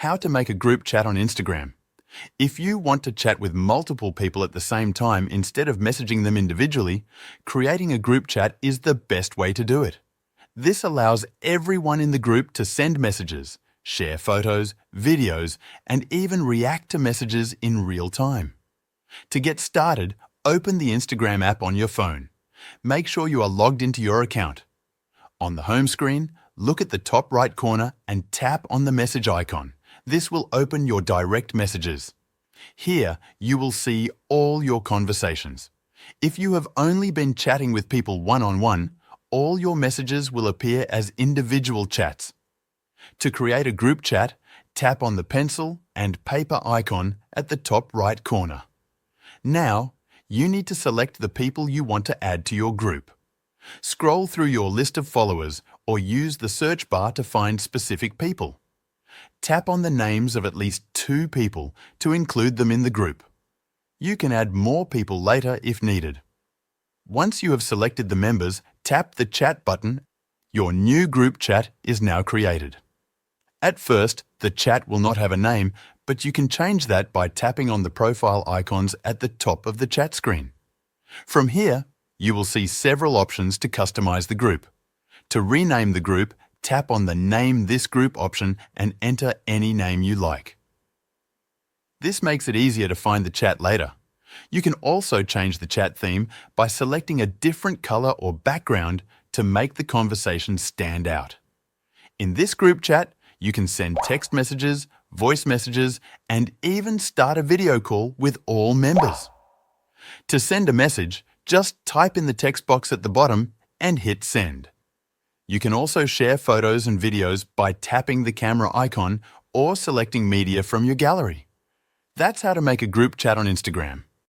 How to make a group chat on Instagram. If you want to chat with multiple people at the same time instead of messaging them individually, creating a group chat is the best way to do it. This allows everyone in the group to send messages, share photos, videos, and even react to messages in real time. To get started, open the Instagram app on your phone. Make sure you are logged into your account. On the home screen, look at the top right corner and tap on the message icon. This will open your direct messages. Here, you will see all your conversations. If you have only been chatting with people one-on-one, all your messages will appear as individual chats. To create a group chat, tap on the pencil and paper icon at the top right corner. Now, you need to select the people you want to add to your group. Scroll through your list of followers or use the search bar to find specific people. Tap on the names of at least 2 people to include them in the group. You can add more people later if needed. Once you have selected the members, tap the chat button. Your new group chat is now created. At first, the chat will not have a name, but you can change that by tapping on the profile icons at the top of the chat screen. From here, you will see several options to customize the group. To rename the group, tap on the Name This Group option and enter any name you like. This makes it easier to find the chat later. You can also change the chat theme by selecting a different color or background to make the conversation stand out. In this group chat, you can send text messages, voice messages, and even start a video call with all members. To send a message, just type in the text box at the bottom and hit send. You can also share photos and videos by tapping the camera icon or selecting media from your gallery. That's how to make a group chat on Instagram.